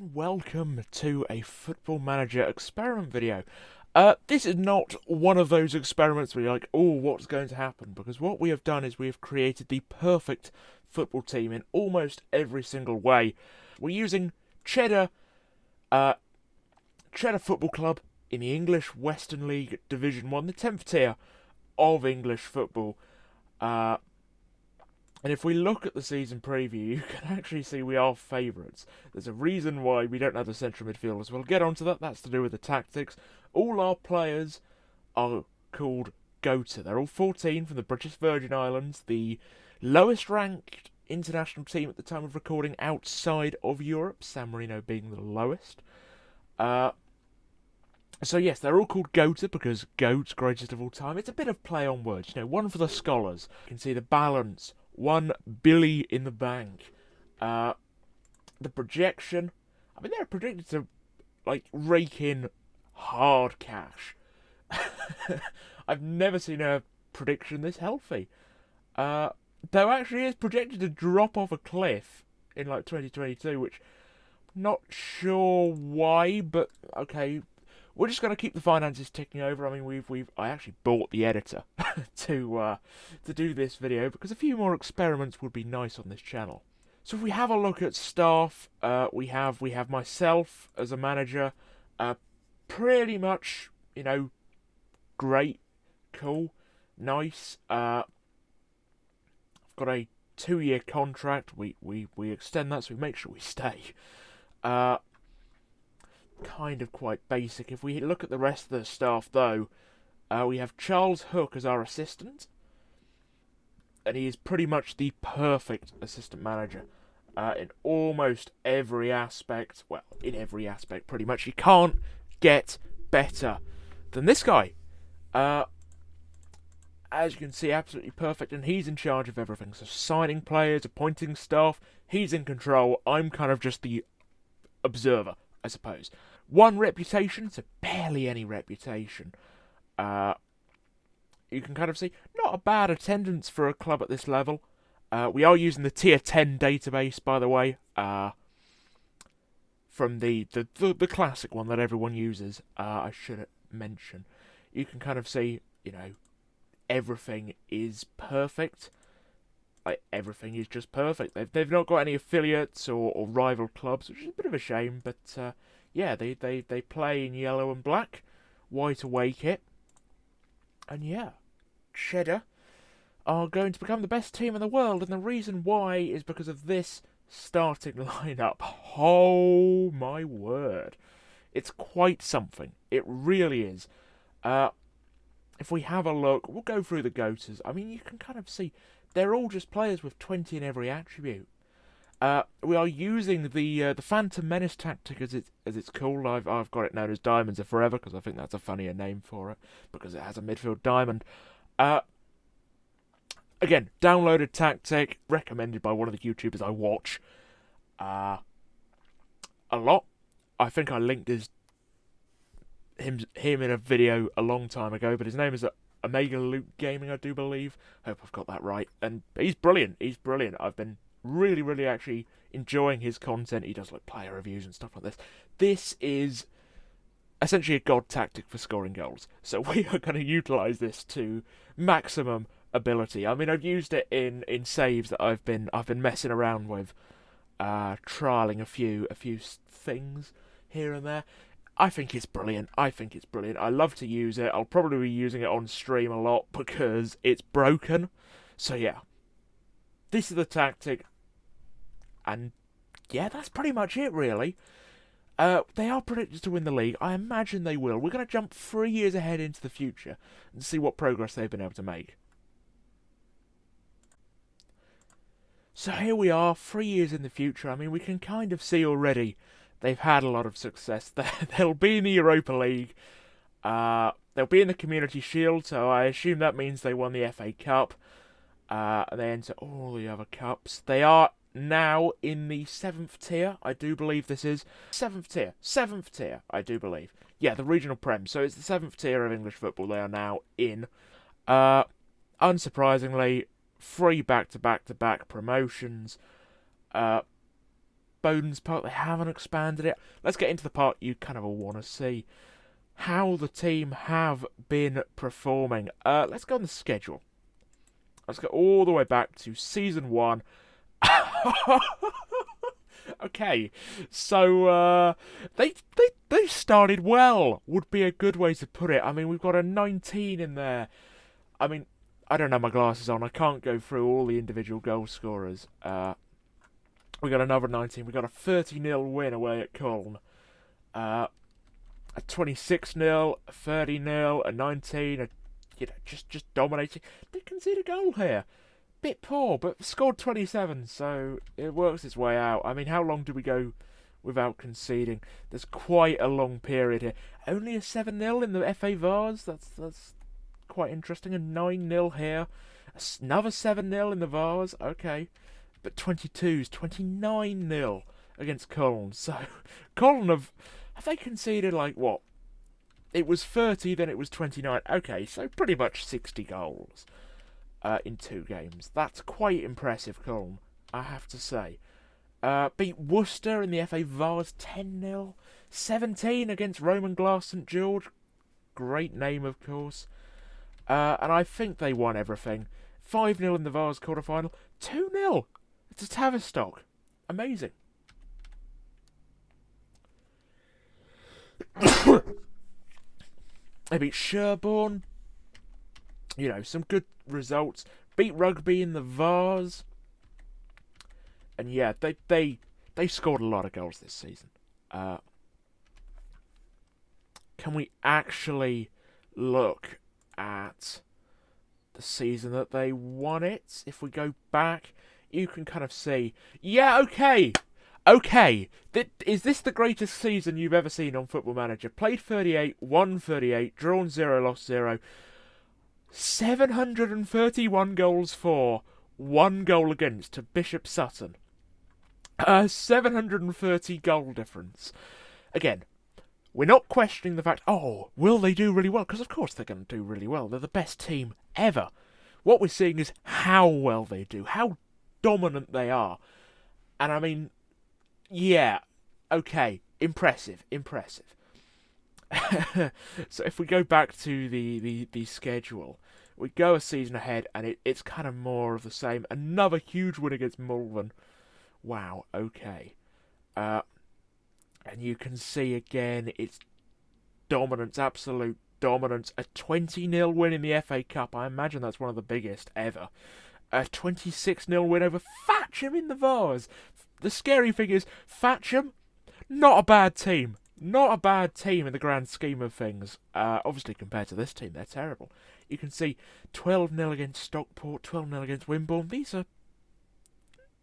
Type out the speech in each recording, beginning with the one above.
and welcome to a Football Manager experiment video. This is not one of those experiments where you're like, oh, what's going to happen? Because what we have done is we have created the perfect football team in almost every single way. We're using Cheddar Football Club in the English Western League Division 1, the 10th tier of English football. And if we look at the season preview, you can actually see we are favourites. There's a reason why we don't have the central midfielders. We'll get onto that. That's to do with the tactics. All our players are called GOATA. They're all 14 from the British Virgin Islands, the lowest ranked international team at the time of recording outside of Europe, San Marino being the lowest. So yes, they're all called GOATA because GOAT, greatest of all time. It's a bit of play on words, one for the scholars. You can see the balance. 1 billy in the bank. The projection. I mean, they're predicted to, rake in hard cash. I've never seen a prediction this healthy. Though actually is projected to drop off a cliff in, 2022, which I'm not sure why, but okay. We're just going to keep the finances ticking over. I mean, I actually bought the editor to do this video because a few more experiments would be nice on this channel. So if we have a look at staff, we have myself as a manager, pretty much, great, cool, nice. I've got a 2-year contract. We extend that so we make sure we stay. Kind of quite basic. If we look at the rest of the staff, though, we have Charles Hook as our assistant, and he is pretty much the perfect assistant manager in almost every aspect. Well, in every aspect, pretty much. You can't get better than this guy. As you can see, absolutely perfect, and he's in charge of everything. So signing players, appointing staff, he's in control. I'm kind of just the observer, I suppose. 1 reputation, so barely any reputation. You can kind of see, not a bad attendance for a club at this level. We are using the Tier 10 database, by the way, from the classic one that everyone uses, I should mention. You can kind of see, everything is perfect. Everything is just perfect. They've not got any affiliates or rival clubs, which is a bit of a shame. But yeah, they play in yellow and black, white away kit, and yeah, Cheddar are going to become the best team in the world. And the reason why is because of this starting lineup. Oh my word, it's quite something. It really is. If we have a look, we'll go through the GOATAs. I mean, you can kind of see. They're all just players with 20 in every attribute. We are using the Phantom Menace tactic as it's called. I've got it known as Diamonds Are Forever because I think that's a funnier name for it because it has a midfield diamond. Again, downloaded tactic, recommended by one of the YouTubers I watch a lot. I think I linked him in a video a long time ago, but his name is Omega Luke Gaming, I do believe. Hope I've got that right. And he's brilliant. He's brilliant. I've been really, really actually enjoying his content. He does player reviews and stuff like this. This is essentially a god tactic for scoring goals. So we are going to utilise this to maximum ability. I mean, I've used it in saves that I've been messing around with, trialing a few things here and there. I think it's brilliant. I love to use it. I'll probably be using it on stream a lot because it's broken. So yeah, this is the tactic. And yeah, that's pretty much it, really. They are predicted to win the league. I imagine they will. We're going to jump 3 years ahead into the future and see what progress they've been able to make. So here we are, 3 years in the future. I mean, we can kind of see already they've had a lot of success. They'll be in the Europa League. They'll be in the Community Shield, so I assume that means they won the FA Cup. They enter all the other cups. They are now in the 7th tier, I do believe this is. 7th tier, I do believe. Yeah, the regional Prem. So it's the 7th tier of English football they are now in. Unsurprisingly, 3 back-to-back-to-back promotions. Bowden's Park. They haven't expanded it. Let's get into the part you kind of all want to see. How the team have been performing. Let's go on the schedule. Let's go all the way back to Season 1. Okay, so they started well, would be a good way to put it. I mean, we've got a 19 in there. I mean, I don't have my glasses on. I can't go through all the individual goal scorers. We got another 19. We got a 30-0 win away at Cologne. A 26-0, a 30-0, a 19. Just dominating. They conceded a goal here. Bit poor, but scored 27, so it works its way out. I mean, how long do we go without conceding? There's quite a long period here. Only a 7-0 in the FA Vars. That's quite interesting. A 9-0 here. Another 7-0 in the Vars. Okay. But 22s, 29-0 against Cologne. So, Cologne have they conceded, like, what? It was 30, then it was 29. Okay, so pretty much 60 goals in 2 games. That's quite impressive, Cologne, I have to say. Beat Worcester in the FA Vars 10-0. 17 against Roman Glass St George. Great name, of course. And I think they won everything. 5-0 in the Vars quarter-final. 2-0 to Tavistock. Amazing. They beat Sherborne. You know, some good results. Beat Rugby in the Vars. And yeah, they scored a lot of goals this season. Can we actually look at the season that they won it? If we go back, you can kind of see. Yeah, okay. Is this the greatest season you've ever seen on Football Manager? Played 38, won 38, drawn 0, lost 0. 731 goals for, 1 goal against to Bishop Sutton. 730 goal difference. Again, we're not questioning the fact, will they do really well? Because of course they're going to do really well. They're the best team ever. What we're seeing is how well they do, how dominant they are. And I mean, yeah, okay, impressive. So if we go back to the schedule, we go a season ahead, and it's kind of more of the same. Another huge win against Malvern. Wow, okay. And you can see again, it's dominance, absolute dominance. A 20-0 win in the FA Cup. I imagine that's one of the biggest ever. A 26-0 win over Fatcham in the Vars. The scary thing is, Fatcham, not a bad team. Not a bad team in the grand scheme of things. Obviously, compared to this team, they're terrible. You can see 12-0 against Stockport, 12-0 against Wimborne. These are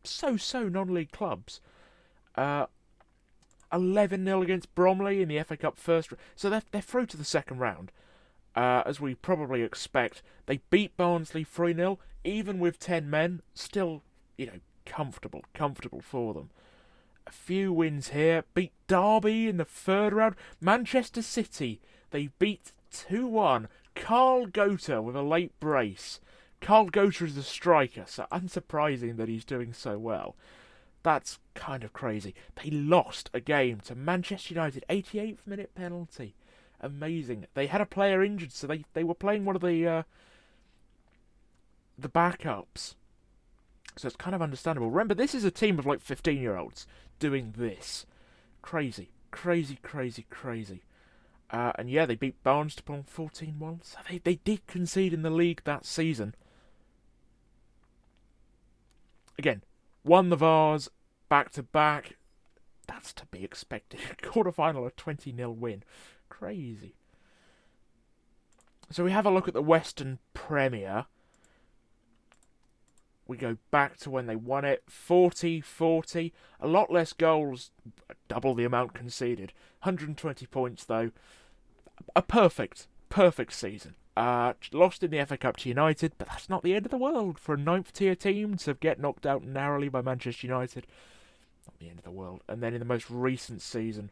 so non-league clubs. 11-0 against Bromley in the FA Cup first. So they're through to the second round, as we probably expect. They beat Barnsley 3-0, even with 10 men. Still, comfortable for them. A few wins here. Beat Derby in the third round. Manchester City, they beat 2-1. Carl Gota with a late brace. Carl Gota is the striker, so unsurprising that he's doing so well. That's kind of crazy. They lost a game to Manchester United, 88th minute penalty. Amazing. They had a player injured, so they were playing one of the backups. So it's kind of understandable. Remember, this is a team of like 15-year-olds doing this. Crazy. And yeah, they beat Barnstable 14-1. So they did concede in the league that season. Again, won the Vars back-to-back. That's to be expected. Quarter-final, a 20-0 win. Crazy. So we have a look at the Western Premier. We go back to when they won it. 40-40. A lot less goals. Double the amount conceded. 120 points, though. A perfect season. Lost in the FA Cup to United, but that's not the end of the world for a 9th tier team to get knocked out narrowly by Manchester United. Not the end of the world. And then in the most recent season,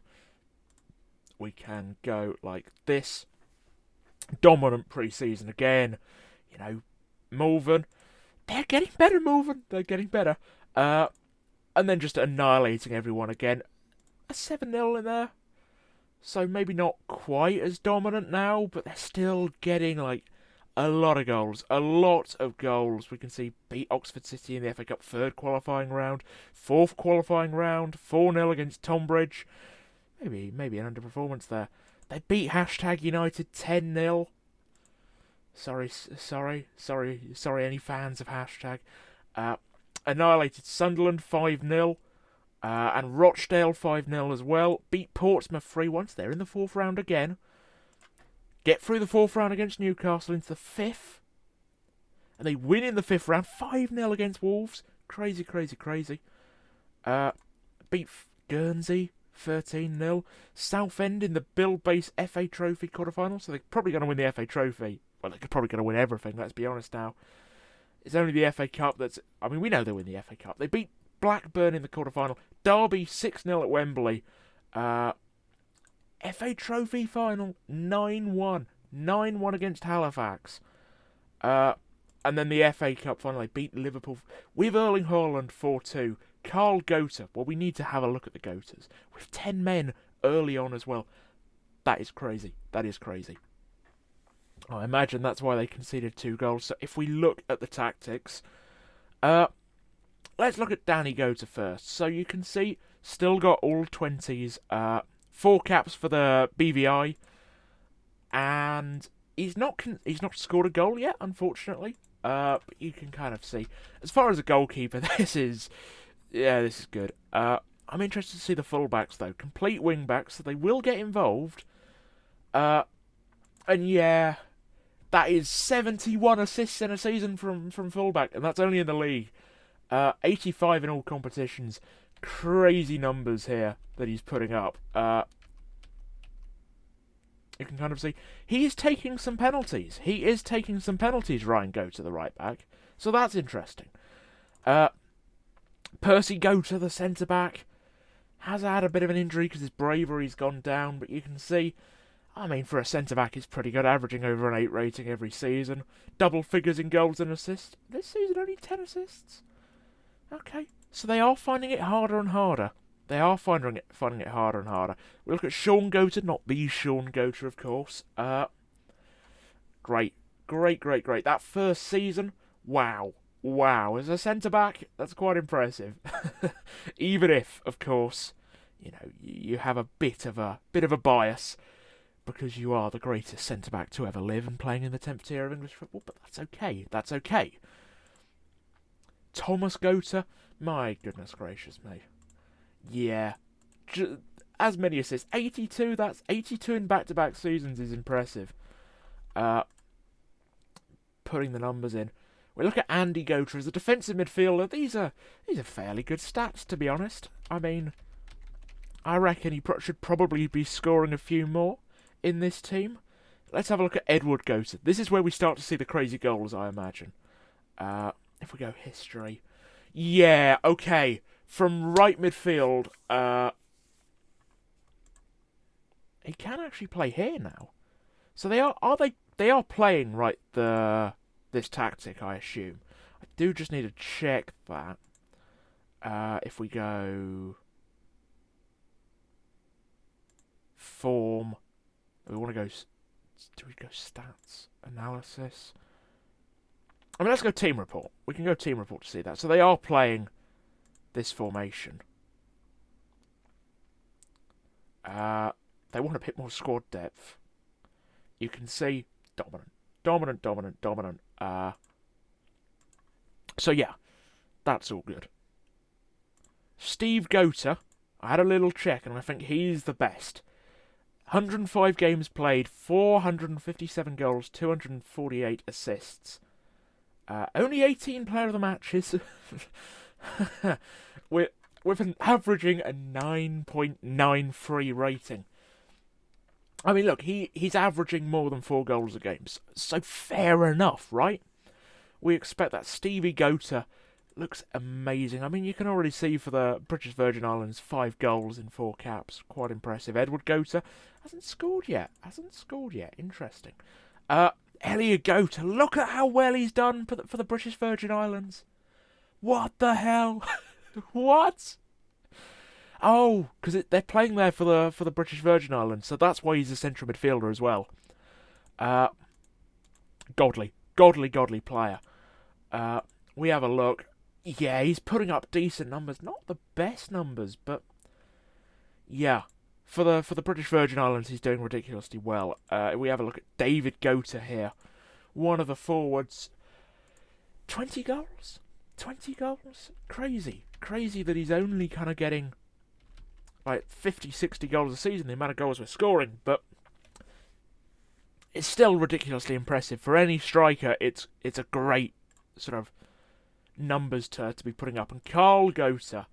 we can go like this. Dominant pre-season again. Malvern. They're getting better, Malvern. They're getting better. and then just annihilating everyone again. A 7-0 in there. So maybe not quite as dominant now, but they're still getting, like, a lot of goals. A lot of goals. We can see beat Oxford City in the FA Cup 3rd qualifying round, 4th qualifying round, 4-0 against Tonbridge. Maybe an underperformance there. They beat #United 10-0. Sorry, any fans of hashtag. Annihilated Sunderland 5-0. And Rochdale 5-0 as well. Beat Portsmouth 3-1. So they're in the 4th round again. Get through the 4th round against Newcastle into the 5th. And they win in the 5th round 5-0 against Wolves. Crazy. Beat Guernsey 13-0. Southend in the Build-Base FA Trophy quarterfinal. So they're probably going to win the FA Trophy. Well, they're probably going to win everything, let's be honest now. It's only the FA Cup that's... I mean, we know they win the FA Cup. They beat Blackburn in the quarterfinal. Derby 6-0 at Wembley. FA Trophy final 9-1. 9-1 against Halifax. And then the FA Cup final, they beat Liverpool with Erling Haaland 4-2. Carl Gota. Well, we need to have a look at the Gotas. With 10 men early on as well. That is crazy. I imagine that's why they conceded 2 goals. So if we look at the tactics, let's look at Danny Gota first. So you can see, still got all 20s, 4 caps for the BVI, and he's not scored a goal yet, unfortunately. But you can kind of see, as far as a goalkeeper, this is good. I'm interested to see the fullbacks though, complete wing backs, so they will get involved. And yeah. That is 71 assists in a season from fullback, and that's only in the league. 85 in all competitions. Crazy numbers here that he's putting up. You can kind of see he is taking some penalties. Ryan Gota, the right back. So that's interesting. Percy Gota, the centre back, has had a bit of an injury because his bravery's gone down, but you can see, I mean, for a centre-back, it's pretty good, averaging over an 8 rating every season. Double figures in goals and assists. This season, only 10 assists. Okay, so they are finding it harder and harder. We look at Sean Gota, not the Sean Gota, of course. Great. That first season, wow. As a centre-back, that's quite impressive. Even if, of course, you have a bit of a bias, because you are the greatest centre-back to ever live and playing in the 10th tier of English football, but that's okay. Thomas Gota, my goodness gracious me. Yeah, as many assists, 82, that's 82 in back-to-back seasons is impressive. Putting the numbers in. We look at Andy Gota as a defensive midfielder. These are fairly good stats, to be honest. I mean, I reckon he should probably be scoring a few more in this team. Let's have a look at Edward Gota. This is where we start to see the crazy goals, I imagine. If we go history. Yeah, okay. From right midfield, he can actually play here now. So they are playing right this tactic, I assume. I do just need to check that. If we go form, we want to go. Do we go stats analysis? I mean, let's go team report. We can go team report to see that. So they are playing this formation. They want a bit more squad depth. You can see dominant. So yeah, that's all good. Steve Gota, I had a little check, and I think he's the best. 105 games played, 457 goals, 248 assists. Only 18 player of the matches. with an averaging a 9.93 rating. I mean, look, he's averaging more than 4 goals a game, so fair enough, right? We expect that. Stevie Gota looks amazing. I mean, you can already see for the British Virgin Islands, 5 goals in 4 caps. Quite impressive. Edward Gota hasn't scored yet. Interesting. Elliot Gota, look at how well he's done for the British Virgin Islands. What the hell? What? Oh, because they're playing there for the British Virgin Islands, so that's why he's a central midfielder as well. Godly player. We have a look. Yeah, he's putting up decent numbers. Not the best numbers, but yeah, for the British Virgin Islands, he's doing ridiculously well. We have a look at David Gota here, one of the forwards. 20 goals? 20 goals? Crazy that he's only kind of getting like 50, 60 goals a season, the amount of goals we're scoring, but it's still ridiculously impressive. For any striker, it's a great sort of numbers to be putting up. And Carl Gota,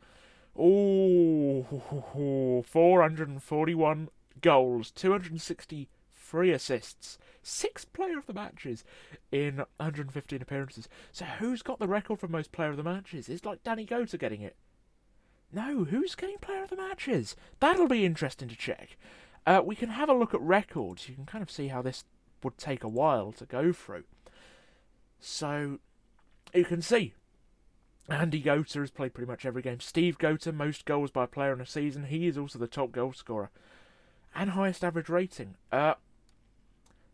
441 goals, 263 assists, 6 player of the matches in 115 appearances. So who's got the record for most player of the matches? Is like Danny Gota getting it? No, who's getting player of the matches? That'll be interesting to check. We can have a look at records. You can kind of see how this would take a while to go through. So, you can see Andy Gota has played pretty much every game. Steve Gota, most goals by a player in a season. He is also the top goal scorer. And highest average rating.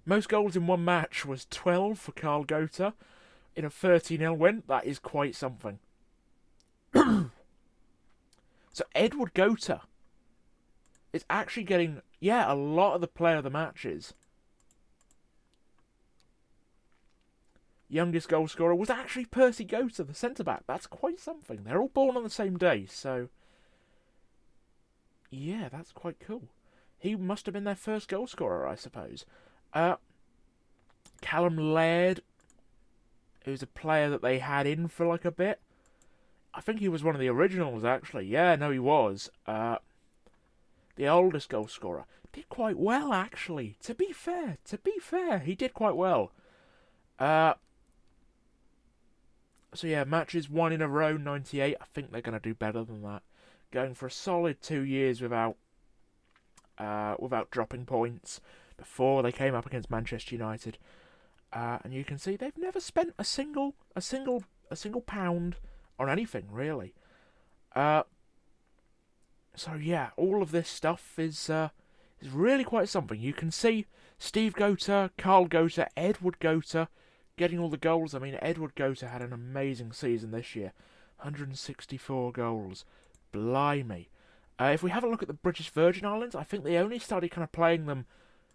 Most goals in one match was 12 for Carl Gota. In a 30-0 win, that is quite something. So Edward Gota is actually getting, a lot of the player of the matches. Youngest goal scorer was actually Percy Gota, the centre-back. That's quite something. They're all born on the same day, so yeah, that's quite cool. He must have been their first goal scorer, I suppose. Callum Laird, who's a player that they had in for like a bit. I think he was one of the originals, actually. Yeah, no, he was. The oldest goal scorer. Did quite well, actually. To be fair, he did quite well. So yeah, matches won in a row, 98. I think they're going to do better than that. Going for a solid 2 years without dropping points before they came up against Manchester United. And you can see they've never spent a single pound on anything, really. So yeah, all of this stuff is really quite something. You can see Steve Gota, Carl Gota, Edward Gota getting all the goals. I mean, Edward Gota had an amazing season this year. 164 goals. Blimey. If we have a look at the British Virgin Islands, I think they only started kind of playing them.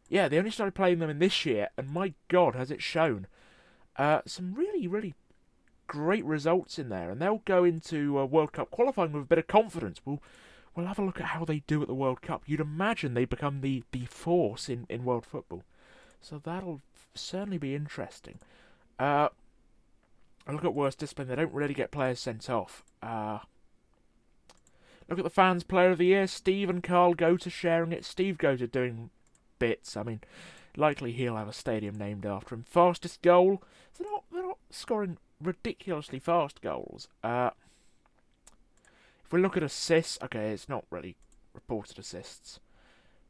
Yeah, they only started playing them in this year, and my God, has it shown. Some really, really great results in there, and they'll go into World Cup qualifying with a bit of confidence. We'll have a look at how they do at the World Cup. You'd imagine they become the force in world football. So that'll certainly be interesting. I look at worst discipline. They don't really get players sent off. Look at the fans' player of the year. Steve and Carl Gota sharing it. Steve Gota doing bits. I mean, likely he'll have a stadium named after him. Fastest goal. They're not scoring ridiculously fast goals. If we look at assists, okay, it's not really reported assists.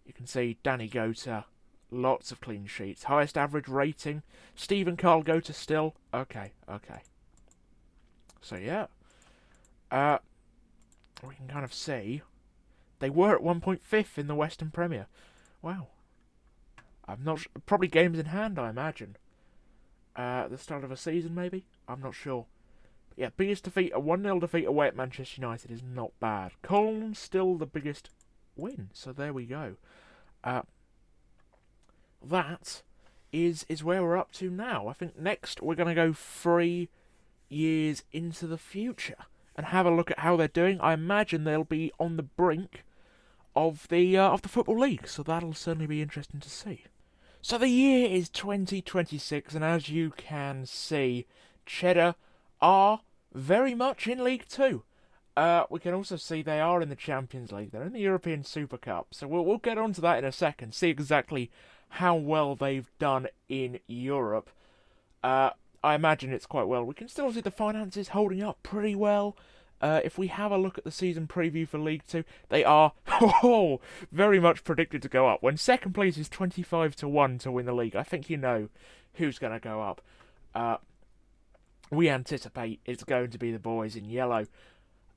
You can see Danny Gota, lots of clean sheets. Highest average rating. Steve and Carl Gota still. Okay. So yeah. We can kind of see they were at 1 point 5th in the Western Premier. Wow. I'm not probably games in hand, I imagine. The start of a season, maybe? I'm not sure. But yeah, biggest defeat, a 1-0 defeat away at Manchester United is not bad. Coln's still the biggest win, so there we go. That is where we're up to now. I think next we're going to go 3 years into the future and have a look at how they're doing. I imagine they'll be on the brink of the Football League, so that'll certainly be interesting to see. So the year is 2026, and as you can see, Cheddar are very much in League 2. We can also see they are in the Champions League. They're in the European Super Cup, so we'll get onto that in a second, see exactly how well they've done in Europe. I imagine it's quite well. We can still see the finances holding up pretty well. If we have a look at the season preview for League 2, they are very much predicted to go up. When second place is 25-1 to win the league, I think you know who's going to go up. We anticipate it's going to be the boys in yellow.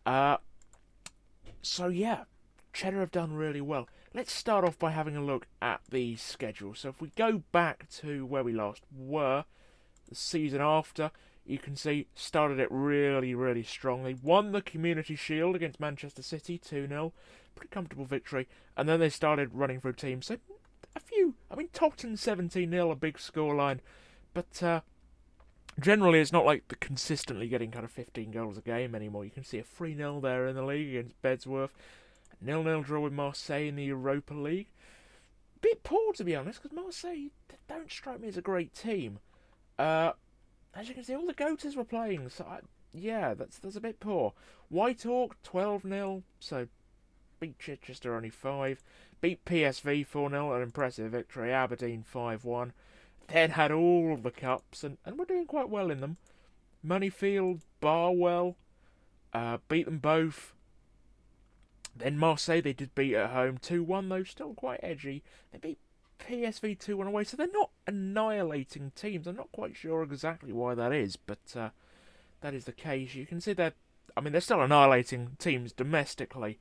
So yeah, Cheddar have done really well. Let's start off by having a look at the schedule. So if we go back to where we last were, the season after, you can see started it really, really strong. They won the Community Shield against Manchester City 2-0. Pretty comfortable victory. And then they started running through teams. So a few, Tottenham 17-0, a big scoreline. But generally it's not like they're consistently getting kind of 15 goals a game anymore. You can see a 3-0 there in the league against Bedsworth. 0-0 draw with Marseille in the Europa League. Bit poor, to be honest, because Marseille don't strike me as a great team. As you can see, all the Goaters were playing, so yeah, that's a bit poor. Whitehawk 12-0, so beat Chichester only 5. Beat PSV 4-0, an impressive victory. Aberdeen 5-1. Then had all of the cups, and we're doing quite well in them. Moneyfield, Barwell, beat them both. Then Marseille they did beat at home 2-1 though, still quite edgy. They beat PSV 2-1 away, so they're not annihilating teams. I'm not quite sure exactly why that is, but that is the case. You can see they're still annihilating teams domestically.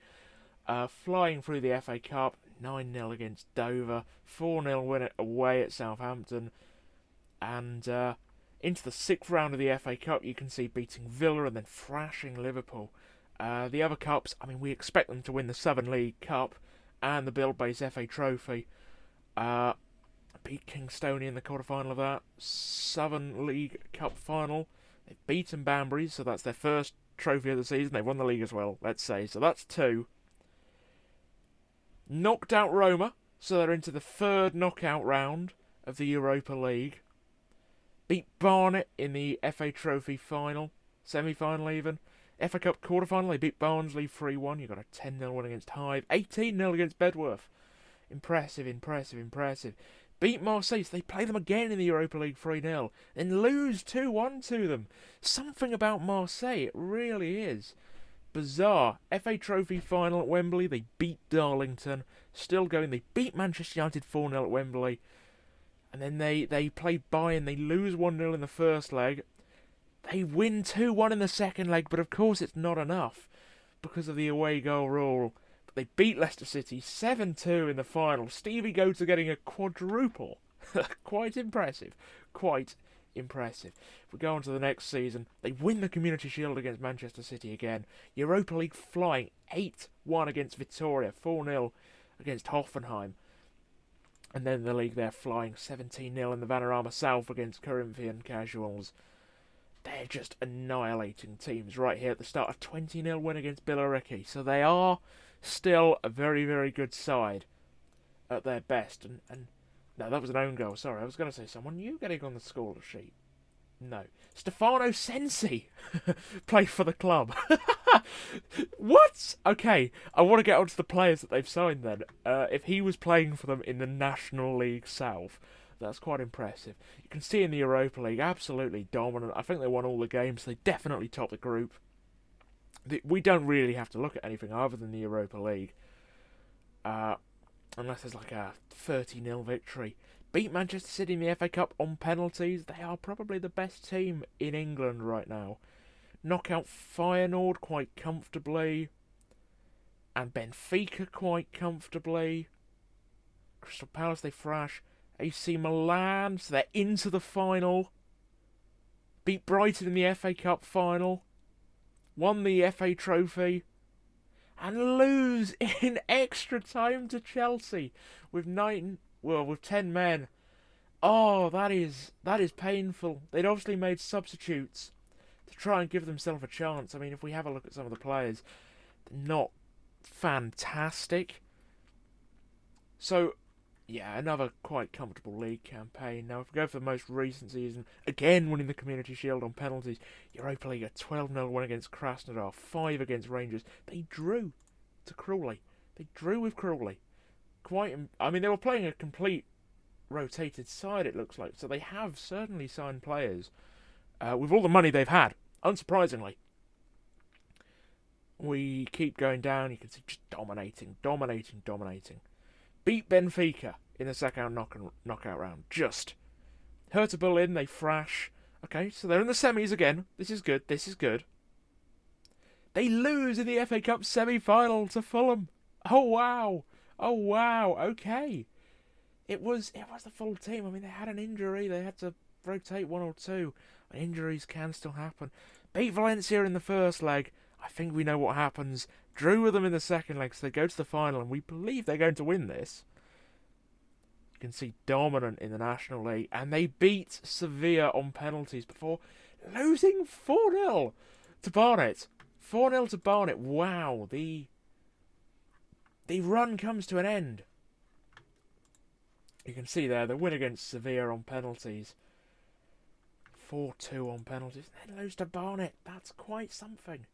Flying through the FA Cup, 9-0 against Dover, 4-0 win away at Southampton, and into the 6th round of the FA Cup you can see beating Villa and then thrashing Liverpool. The other cups, we expect them to win the Southern League Cup and the Build-Base FA Trophy. Beat Kingstonian in the quarter-final of that. Southern League Cup final. They've beaten Banbury, so that's their first trophy of the season. They've won the league as well, let's say. So that's 2. Knocked out Roma, so they're into the 3rd knockout round of the Europa League. Beat Barnet in the FA Trophy final, semi-final even. FA Cup quarter-final, they beat Barnsley 3-1. You got a 10-0 win against Hythe. 18-0 against Bedworth. Impressive. Beat Marseille, so they play them again in the Europa League 3-0. Then lose 2-1 to them. Something about Marseille, it really is. Bizarre. FA Trophy final at Wembley, they beat Darlington. Still going, they beat Manchester United 4-0 at Wembley. And then they play Bayern, they lose 1-0 in the first leg. They win 2-1 in the second leg, but of course it's not enough because of the away goal rule. But they beat Leicester City 7-2 in the final. Stevie Goater getting a quadruple. Quite impressive. If we go on to the next season, they win the Community Shield against Manchester City again. Europa League flying 8-1 against Victoria, 4-0 against Hoffenheim. And then the league they're flying 17-0 in the Vanarama South against Corinthian Casuals. They're just annihilating teams right here at the start. A 20-0 win against Billericay. So they are still a very, very good side at their best. And no, that was an own goal. Sorry, I was going to say someone new getting on the score sheet. No. Stefano Sensi played for the club. What? Okay, I want to get onto the players that they've signed then. If he was playing for them in the National League South, that's quite impressive. You can see in the Europa League, absolutely dominant. I think they won all the games. They definitely topped the group. We don't really have to look at anything other than the Europa League. Unless there's like a 30-0 victory. Beat Manchester City in the FA Cup on penalties. They are probably the best team in England right now. Knock out Feyenoord quite comfortably. And Benfica quite comfortably. Crystal Palace they thrash. AC Milan, so they're into the final. Beat Brighton in the FA Cup final. Won the FA Trophy. And lose in extra time to Chelsea with 10 men. Oh, that is painful. They'd obviously made substitutes to try and give themselves a chance. If we have a look at some of the players, they're not fantastic. So, yeah, another quite comfortable league campaign. Now, if we go for the most recent season, again winning the Community Shield on penalties, Europa League a 12-0 win against Krasnodar, 5 against Rangers. They drew to Crawley. They drew with Crawley. They were playing a complete rotated side, it looks like, so they have certainly signed players with all the money they've had, unsurprisingly. We keep going down, you can see just dominating. Beat Benfica in the second knockout round. Just. Hertha Berlin, they thrash. Okay, so they're in the semis again. This is good. They lose in the FA Cup semi-final to Fulham. Oh wow. Oh wow. Okay. It was the full team. I mean, they had an injury. They had to rotate one or two. Injuries can still happen. Beat Valencia in the first leg. I think we know what happens. Drew with them in the second leg, so they go to the final, and we believe they're going to win this. You can see dominant in the National League, and they beat Sevilla on penalties before losing 4-0 to Barnet. 4-0 to Barnet. Wow, the run comes to an end. You can see there the win against Sevilla on penalties. 4-2 on penalties. Then lose to Barnet. That's quite something.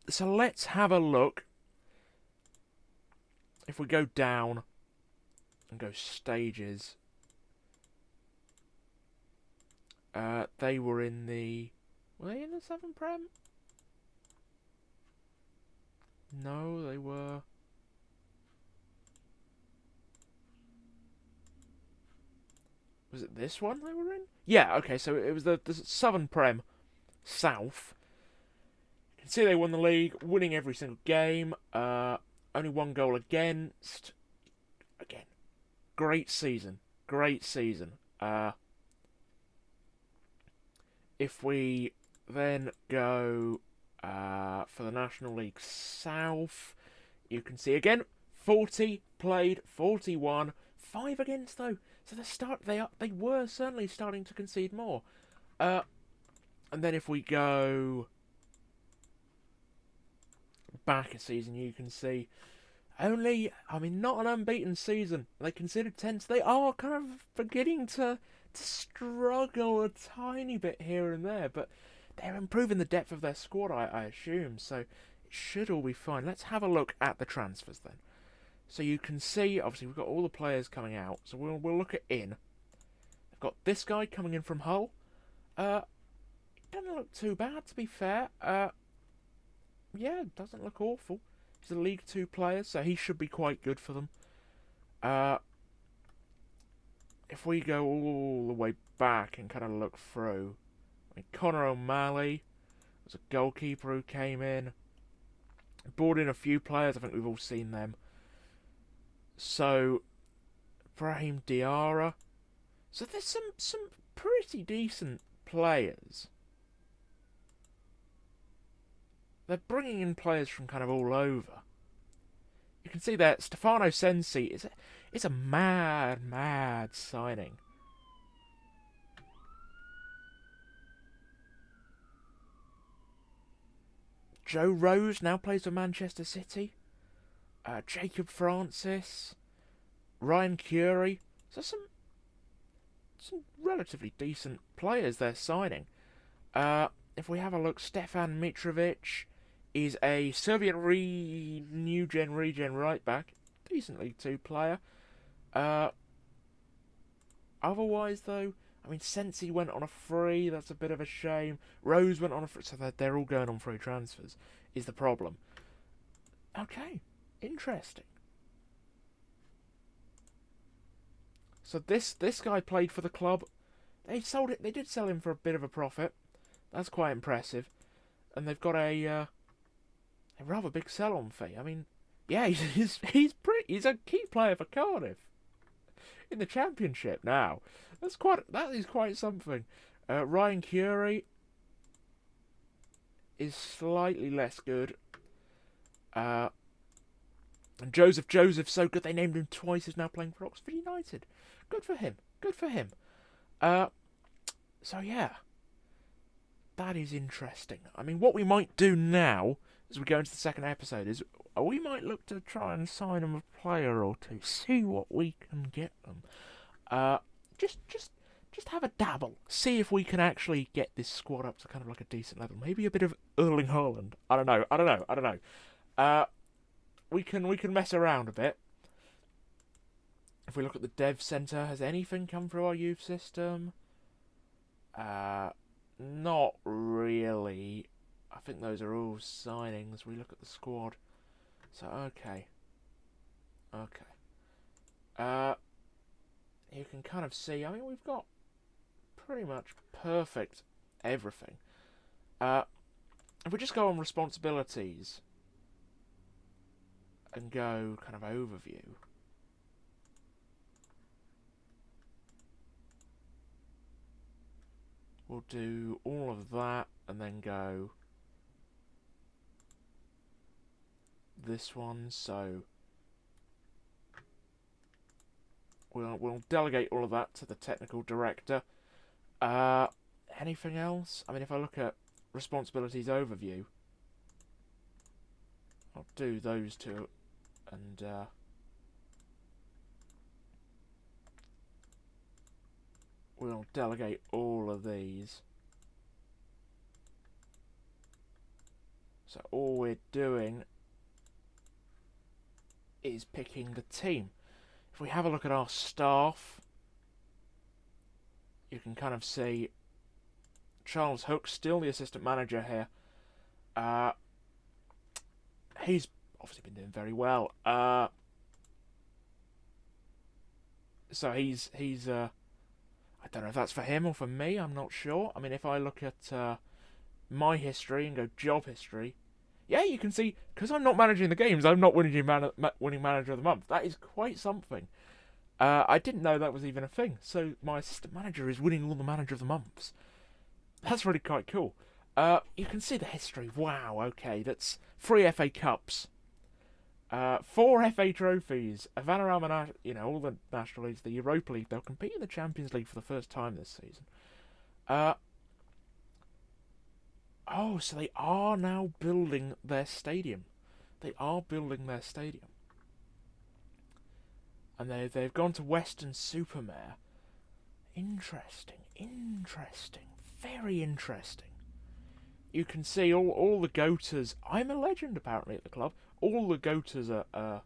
So let's have a look. If we go down and go stages, they were in the... Were they in the 7 Prem? No, they were... Was it this one they were in? Yeah, okay, so it was the Southern Prem South. You can see they won the league, winning every single game. Only 1 goal against. Again, great season. Great season. If we then go for the National League South, you can see again, 40 played, 41, 5 against though. So they were certainly starting to concede more. And then if we go back a season, you can see only, I mean, not an unbeaten season. They conceded 10, so they are kind of beginning to struggle a tiny bit here and there, but they're improving the depth of their squad, I assume, so it should all be fine. Let's have a look at the transfers then. So you can see, obviously, we've got all the players coming out. So we'll look at in. They've got this guy coming in from Hull. It doesn't look too bad, to be fair. Yeah, it doesn't look awful. He's a League 2 player, so he should be quite good for them. If we go all the way back and kind of look through, I mean, Connor O'Malley was a goalkeeper who came in. Brought in a few players. I think we've all seen them. So, Brahim Diarra. So there's some pretty decent players. They're bringing in players from kind of all over. You can see that Stefano Sensi is a mad signing. Joe Rose now plays for Manchester City. Jacob Francis, Ryan Curie. So some relatively decent players they're signing. If we have a look, Stefan Mitrovic is a Serbian regen right back. Decent League 2 player. Otherwise, though, I mean, Sensi went on a free. That's a bit of a shame. Rose went on a free. So they're all going on free transfers, is the problem. Okay. Interesting. So this guy played for the club. They sold it. They did sell him for a bit of a profit. That's quite impressive. And they've got a rather big sell-on fee. I mean, yeah, he's a key player for Cardiff in the Championship now. That is quite something. Ryan Curie is slightly less good. And Joseph, so good they named him twice, is now playing for Oxford United. Good for him. So yeah, that is interesting. I mean, what we might do now, as we go into the second episode, is we might look to try and sign them a player or two, see what we can get them. Just have a dabble, see if we can actually get this squad up to kind of like a decent level. Maybe a bit of Erling Haaland. I don't know. We can mess around a bit. If we look at the dev centre, has anything come through our youth system? Not really. I think those are all signings. We look at the squad. So, okay. You can kind of see, I mean, we've got pretty much perfect everything. if we just go on responsibilities and go kind of overview, we'll do all of that and then go this one. So we'll delegate all of that to the technical director. Anything else? I mean, if I look at responsibilities overview, I'll do those two, and we'll delegate all of these. So all we're doing is picking the team. If we have a look at our staff, you can kind of see Charles Hook, still the assistant manager here. He's obviously been doing very well. So he's I don't know if that's for him or for me, I'm not sure. I mean, if I look at my history and go job history, yeah, you can see, because I'm not managing the games, I'm not winning manager of the month. That is quite something. I didn't know that was even a thing. So my assistant manager is winning all the manager of the months. That's really quite cool. You can see the history. Wow, okay, that's 3 FA Cups, 4 FA trophies, a Vanarama, all the National Leagues, the Europa League. They'll compete in the Champions League for the first time this season. Oh, so they are now building their stadium. They are building their stadium. And they've gone to Weston-super-Mare. Interesting. Very interesting. You can see all the goaters. I'm a legend, apparently, at the club. All the goaters are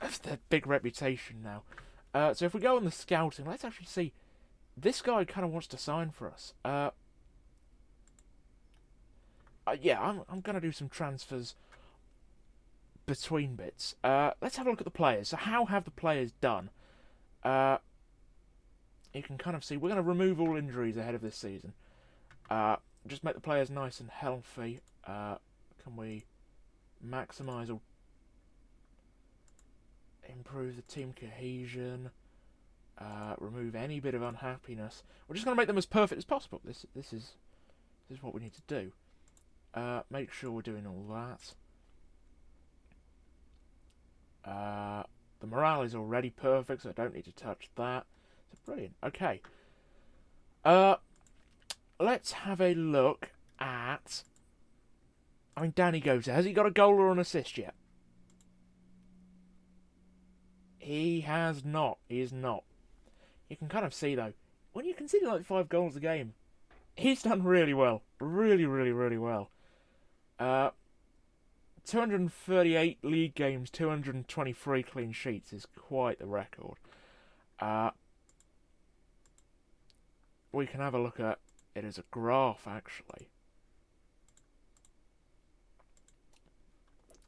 that's their big reputation now. So if we go on the scouting, let's actually see. This guy kind of wants to sign for us. Yeah, I'm going to do some transfers between bits. Let's have a look at the players. So how have the players done? You can kind of see we're going to remove all injuries ahead of this season. Just make the players nice and healthy. Can we maximise or improve the team cohesion? Remove any bit of unhappiness. We're just going to make them as perfect as possible. This is what we need to do. Make sure we're doing all that. The morale is already perfect, so I don't need to touch that. So brilliant. Okay. Let's have a look at. I mean, Danny Gota. Has he got a goal or an assist yet? He has not. He is not. You can kind of see, though, when you consider like 5 goals a game, he's done really well. Really well. 238 league games, 223 clean sheets is quite the record. We can have a look at it as a graph, actually.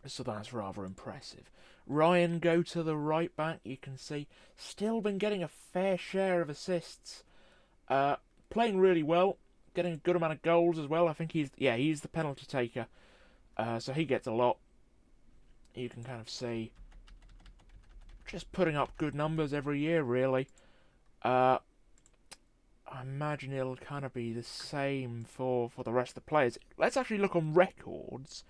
So that's rather impressive. Ryan Gota, the right back, you can see, still been getting a fair share of assists. Playing really well, getting a good amount of goals as well. I think he's the penalty taker. So he gets a lot. You can kind of see just putting up good numbers every year, really. I imagine it'll kind of be the same for the rest of the players. Let's actually look on records.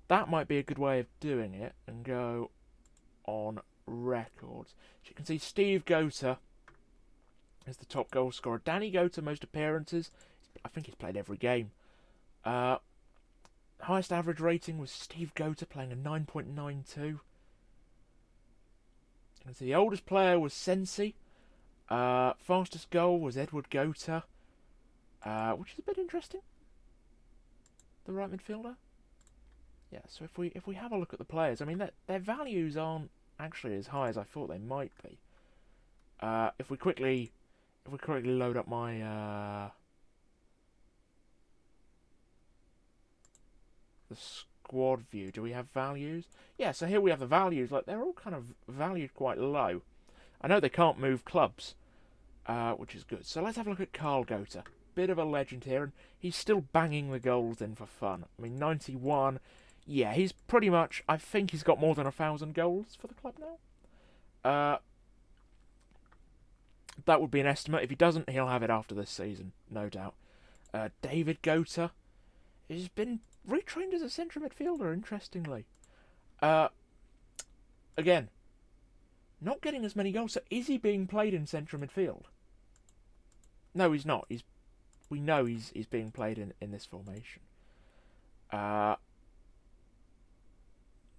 That might be a good way of doing it, and go on records. So you can see Steve Gota is the top goal scorer. Danny Gota, most appearances. I think he's played every game. Highest average rating was Steve Gota, playing a 9.92. You can see the oldest player was Sensi. Fastest goal was Edward Gota, which is a bit interesting. The right midfielder. Yeah, so if we have a look at the players, I mean their values aren't actually as high as I thought they might be. If we quickly load up my the squad view, do we have values? Yeah, so here we have the values. Like, they're all kind of valued quite low. I know they can't move clubs, which is good. So let's have a look at Carl Gota. bit of a legend here, and he's still banging the goals in for fun. I mean, 91, yeah, he's pretty much, I think he's got more than 1,000 goals for the club now. That would be an estimate. If he doesn't, he'll have it after this season, no doubt. David Gota has been retrained as a central midfielder, interestingly. Again, not getting as many goals. So is he being played in central midfield? No, he's not. We know he's being played in this formation.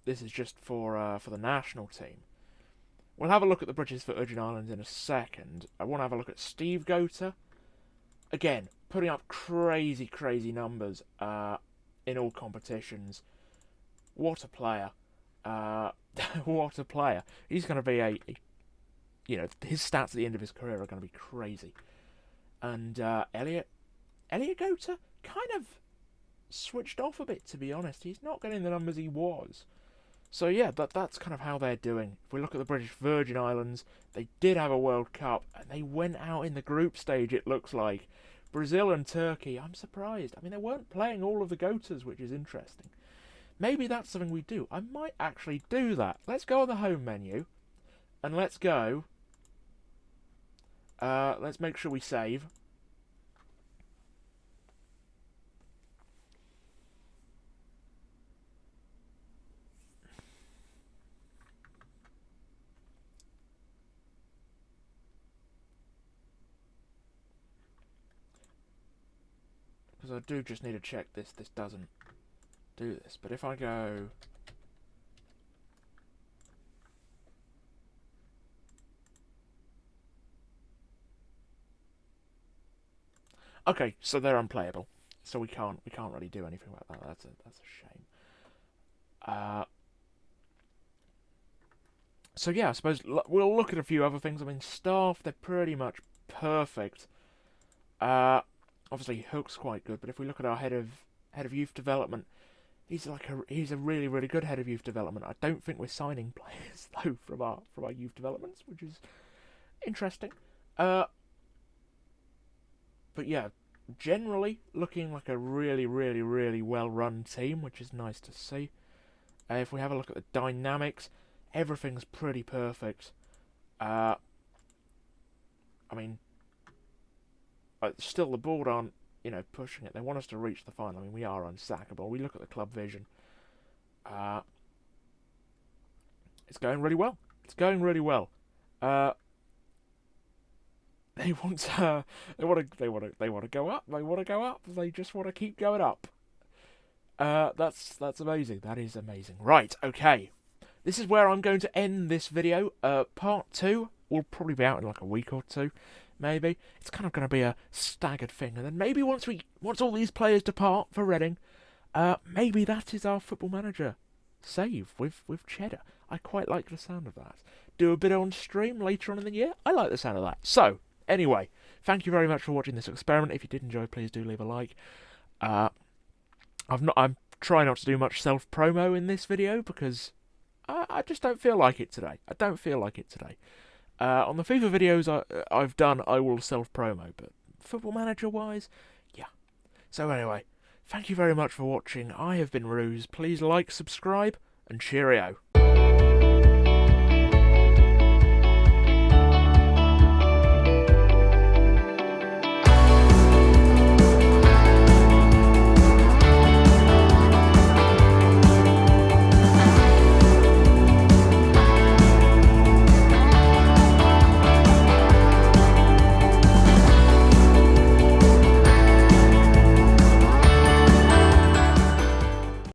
This is just for the national team. We'll have a look at the British Virgin Islands in a second. I want to have a look at Steve Gota. Again, putting up crazy, crazy numbers in all competitions. What a player. What a player. He's going to be his stats at the end of his career are going to be crazy. And Elliot Gota kind of switched off a bit, to be honest. He's not getting the numbers he was. So yeah, that's kind of how they're doing. If we look at the British Virgin Islands, they did have a World Cup, and they went out in the group stage, it looks like. Brazil and Turkey, I'm surprised. I mean, they weren't playing all of the Gotas, which is interesting. Maybe that's something we do. I might actually do that. Let's go on the home menu, and let's go. Let's make sure we save. Because I do just need to check this doesn't do this. But if I go... Okay, so they're unplayable. So we can't really do anything about that. That's a shame. So yeah, I suppose we'll look at a few other things. I mean, staff, they're pretty much perfect. Obviously, Hook's quite good, but if we look at our head of youth development, he's a really, really good head of youth development. I don't think we're signing players though from our youth developments, which is interesting. But yeah, generally looking like a really, really, really well-run team, which is nice to see. If we have a look at the dynamics, everything's pretty perfect. I mean, still the board aren't, pushing it. They want us to reach the final. I mean, we are unsackable. We look at the club vision. It's going really well. It's going really well. They want to go up. They want to go up. They just want to keep going up. That's amazing. That is amazing. Right. Okay. This is where I'm going to end this video. Part 2 will probably be out in like a week or two, maybe. It's kind of going to be a staggered thing, and then maybe once all these players depart for Reading, maybe that is our Football Manager save with Cheddar. I quite like the sound of that. Do a bit on stream later on in the year. I like the sound of that. So anyway, thank you very much for watching this experiment. If you did enjoy, please do leave a like. I'm trying not to do much self-promo in this video because I just don't feel like it today. On the FIFA videos I've done, I will self-promo, but Football Manager-wise, yeah. So anyway, thank you very much for watching. I have been Rews. Please like, subscribe, and cheerio.